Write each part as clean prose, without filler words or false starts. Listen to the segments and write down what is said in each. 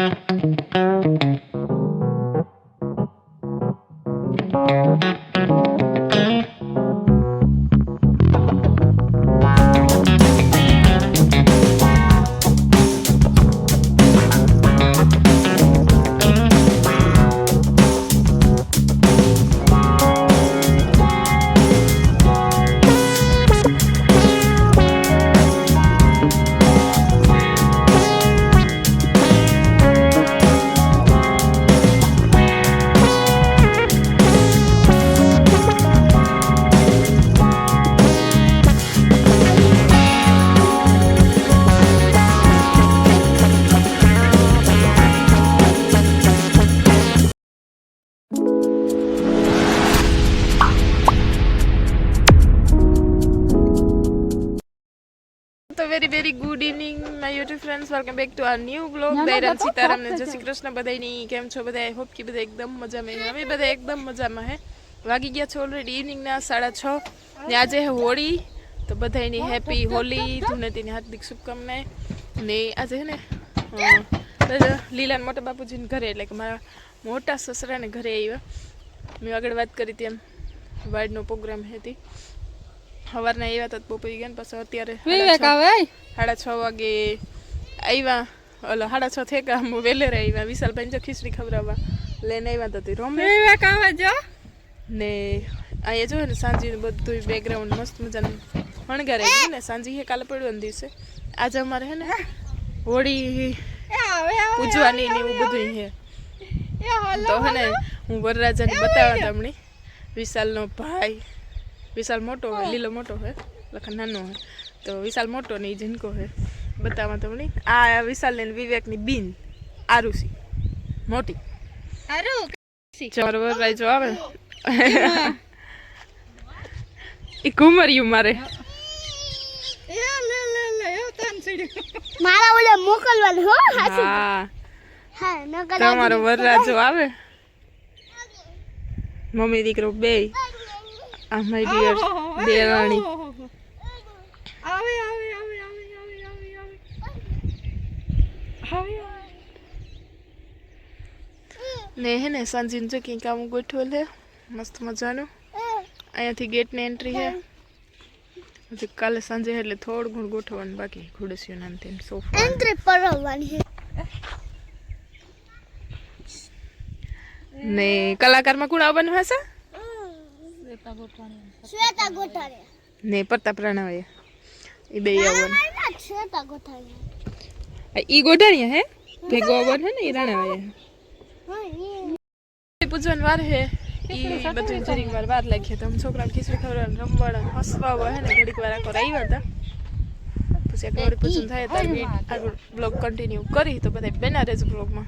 તો very good evening my YouTube friends, welcome back to our new blog. દૈરાન સીતારામ ને જય શ્રી કૃષ્ણ બધાયની. કેમ છો બધા? આઈ હોપ કે બધા એકદમ મજામાં હે. અમે બધા એકદમ મજામાં હે. વાગી ગયા છે ઓલરેડી ઇવનિંગના 6:30 ને આજે હે હોળી. તો બધાયની હેપી હોલી, ધૂળેટીની હાર્દિક શુભકામનાએ. ને આજે હે ને લીલાન મોટા બાપુજીને ઘરે, એટલે કે મારા મોટા સસરાને ઘરે આવ્યા. મેં આગળ વાત કરી હતી એમ વાડનો પ્રોગ્રામ હતી. સવારના આવ્યા હતા બપોરી ગયા ને પછી અત્યારે 6:30 વાગે આવ્યા. ઓલો 6:30 થયા વેલેરા આવ્યા. વિશાલભાઈ જો ખીચડી ખવડાવવા લઈને આવ્યા હતા રોમે ને અહીંયા જો ને સાંજે બધું બેકગ્રાઉન્ડ મસ્ત મજાનું શણગારે ને સાંજે હે કાલે પડ્યો દિવસે. આજે અમારે હે ને હોળી પૂજવાની ને એવું બધું હે. તો હે ને હું વરરાજાને બતાવવા તમને. વિશાલનો ભાઈ, વિશાલ મોટો હોય, લીલો મોટો હોય, લખન નાનો હોય. તો વિશાલ મોટો ને એ જીનકો હોય બતાવવા તમને. આ વિશાલ ને વિવેકની બીન આરુષી મોટી વરરાજ જો આવે એ ઘુમરિયું મારે મારા ઓલે મોકલવાનું હો. હા તમારો વરરાજો આવે, મમ્મી દીકરો બે. આ માય ડિયર દેરાણી ને હે ને સાંજે જો કંઈ કામ ગોઠવેલ હે મસ્ત મજાનું. અહીંયાથી ગેટની એન્ટ્રી હે. હજી કાલે સાંજે એટલે થોડું ઘણું ગોઠવવાનું બાકી. ખુડસીઓ નામથી સોફા એન્ટ્રી પરવાની હે. ને કલાકારમાં કોણ આવવાનું હશે? શ્વેતા ગોઠાણી ને પ્રતાપ રાણાવાય એ બે આવવાનું. શ્વેતા ગોઠાણી ઈ ગોઠાણીયા હે ભેગો આવવાનું હે ને એ રાણાવાય. પૂજવાની વાર હે ઈ બધું જરીક વાર લાગી. તો છોકરાને ખીચડી ખવડાવવાનું, રમવાના, હસવા હે ને ઘડીક વાર આખો આવ્યા હતા. પછી એક વળી પૂજન થાય ત્યારે આગળ બ્લોગ કન્ટિન્યુ કરી. તો બધા બેના રહેજો બ્લોગમાં.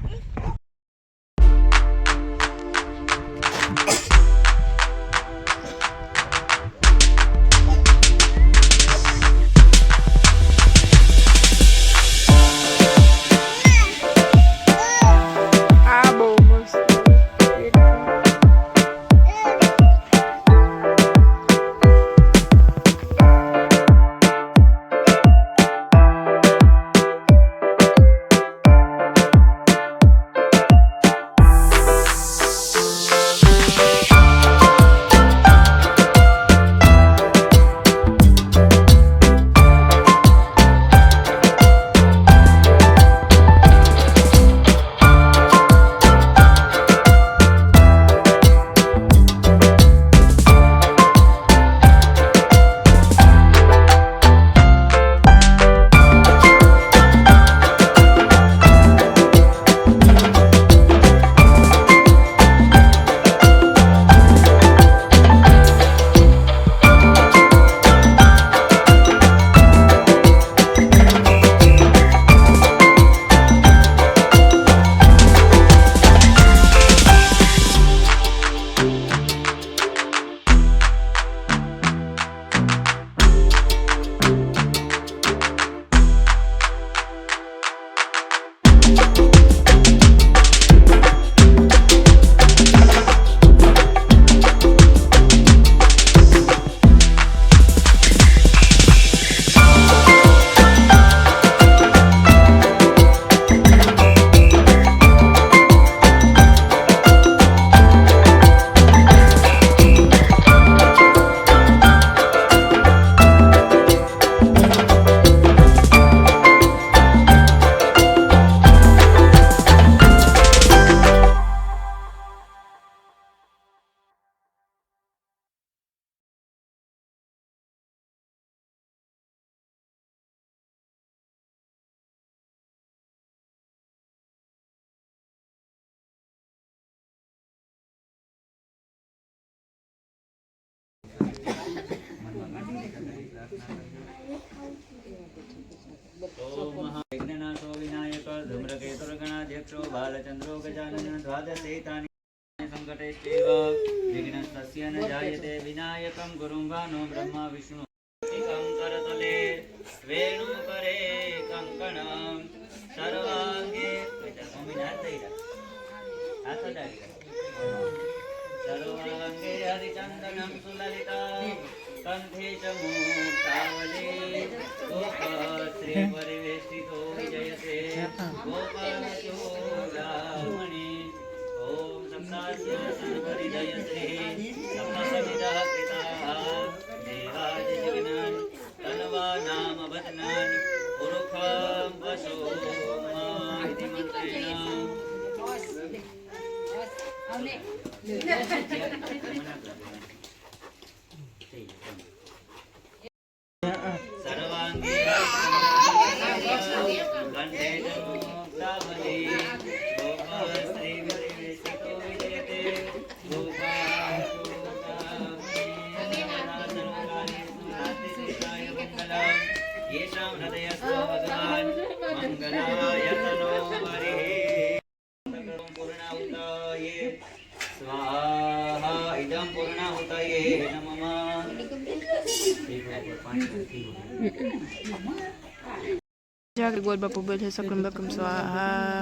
विघ्ननाशो विनायक धूम्रकेतुर्गणाध्यक्षो बालचन्द्रो गजानन द्वादशैतानि संकटैश्चैव विघ्नस्तस्य न जायते विनायकं गुरुं भानो ब्रह्मा विष्णु एकं करतले वेणुकरे कंकणं सर्वांगे सर्वांगे हरिचन्दनं सुललिता कंठे च मूर्तावले गोपश्रीपरिवेष्टितो विजयते गोपालचूडामणि ॐ सप्तास्य संपरिजयते सप्तसमितः कृताः देवादिजगनान् तन्वानामवदनान् पुरुखं वशो इति मन्त्रेण सर्वांगे गण्डे मुक्तावली गोपश्रीपरिवेष्टितो विजयते येषां हृदयस्थो भगवान् मङ्गलाय तनो हरिः पूर्णाहुतये स्वाहा इदं पूर्णाहुतये नमः જાગૃત ગોર બાપુ બોલે સકલમ બકમ સ્વાહા.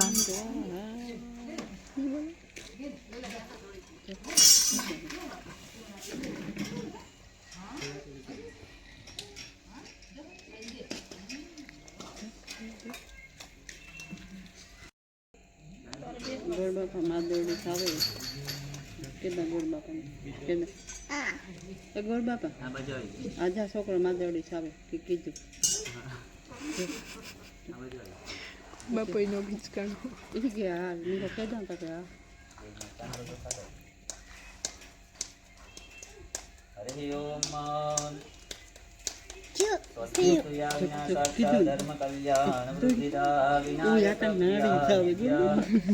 ગોળ બાપા માદોડી સાવે કેના ગોળ બાપા કેના ગોળ બાપા આ બાજુ આવી આજા છોકરો માદોડી સાવે કે કીધું આ બાજુ આવી બાપુ નો ગીચકાણો એ કે હા નીકો કેદા તા કે હા હરિ ઓમ જો સ્વસ્તિયા વિનાશાક્ષા ધર્મ કલ્યાણ વૃદ્ધિદા વિનાશાક્ષા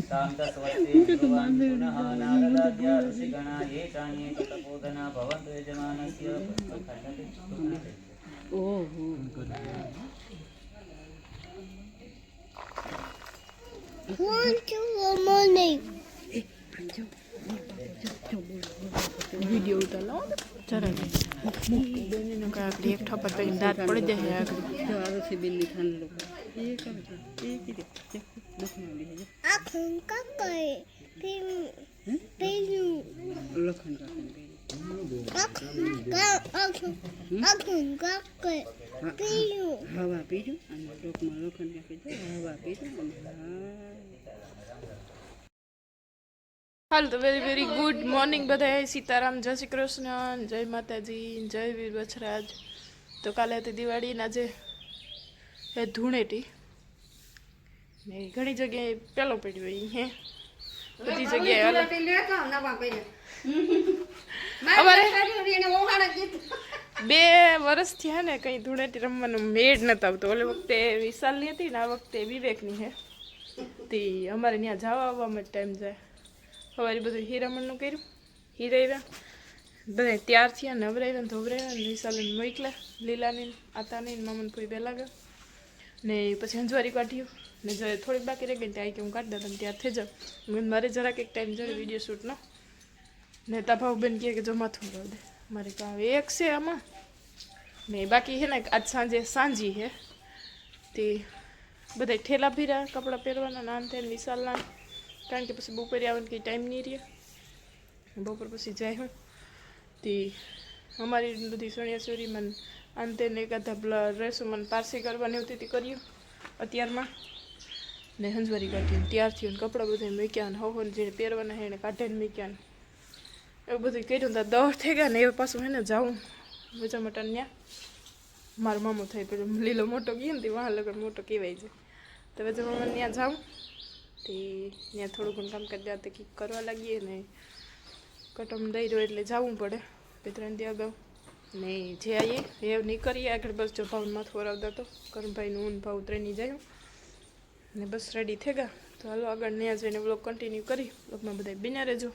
શાંત સ્વસ્તિ ભગવાન પુનઃ નારદાદ્યા ઋષિગણા ये चान्ये तपोधना भवन्तु यजमानस्य ઓહો one two morning વિડીયો ઉતારો જરા બેનીનો કાંઈક એક ઠપત કરીને દાંત પડી જશે આગળ. જો આરોસી બેનની થાન લોકો એ કરે છે એ કીધે લખન લીધે આખું કાકઈ પેલું લખન રાખન આખું કાકઈ પેલું હવા પીજો અને ડોકમાં લખન રાખી દો હવા પીજો અને હાલ તો વેરી વેરી ગુડ મોર્નિંગ બધાય. સીતારામ, જય શ્રી કૃષ્ણ, જય માતાજી, જય વીર બછરાજ. તો કાલે હતી દિવાળી ને આજે એ ધૂળેટી ને ઘણી જગ્યાએ પેલો પડ્યો એ હે બધી જગ્યાએ અલગ. અમારે 2 વર્ષ થયા ને કંઈ ધૂળેટી રમવાનો મેળ નતો આવતો. ઓલે વખતે વિશાલની હતી ને આ વખતે વિવેકની હે તે અમારે ત્યાં જવા આવવામાં ટાઈમ જાય. સવારે બધું હીરામણનું કર્યું, હીરાવ્યા બધા તૈયાર થયા, નવરાવ્યા ને ધોવરાવ્યા ને વિશાલને મોકલ્યા, લીલાની આતાની મામન કોઈ વહેલા ગયા ને પછી હંજવારી કાઢ્યું ને જો થોડીક બાકી રહી ગઈ ત્યાં કે હું કાઢી દઉં તૈયાર થઈ જાઉં. મારે જરાક એક ટાઈમ જોઈએ વિડીયો શૂટનો ને તા ભાવબેન કહે કે જો માથું લાવ દે મારે કાં એક છે આમાં ને બાકી છે ને આજ સાંજી હે તે બધા ઠેલા ભીરા કપડાં પહેરવાના નાન થઈને વિશાલના, કારણ કે પછી બપોરે આવવાનું કંઈ ટાઈમ નહીં રહે, બપોર પછી જાય હું તે અમારી બધી સણિયા ચોરીમાં અંતે ને એકાદા ડ્રેસો મને પારસી કરવાની હોતી તે કર્યું અત્યારમાં ને હંજવારી કાઢી તૈયાર થયું ને કપડાં બધા મૂક્યા ને હવન જેને પહેરવાના હે એને કાઢીને મૂક્યા ને એવું બધું કર્યું ત્યાં 10 થઈ ગયા ને એ પાછું હે ને જાઉં વજા મટન ત્યાં મારો મામો થઈ પેલો લીલો મોટો ગયો ને તે વાહ લગન મોટો કહેવાય છે તો વજા મામા ત્યાં જાઉં તે ત્યાં થોડું ઘણું કામ કરી જાતે કંઈક કરવા લાગીએ ને કટમ દઈ રહ્યો એટલે જવું પડે 2-3 દી અગાઉ ને જે આવીએ એ નહીં કરીએ આગળ બસ જો ભાવને માથું વરાવતા હતો કરમભાઈનું ઊન ભાવ ત્રણની જાય ને બસ રેડી થઈ ગયા. તો હાલો આગળ ત્યાં જઈને બ્લોગ કન્ટિન્યુ કરી બ્લોગમાં બધા બિના રહેજો.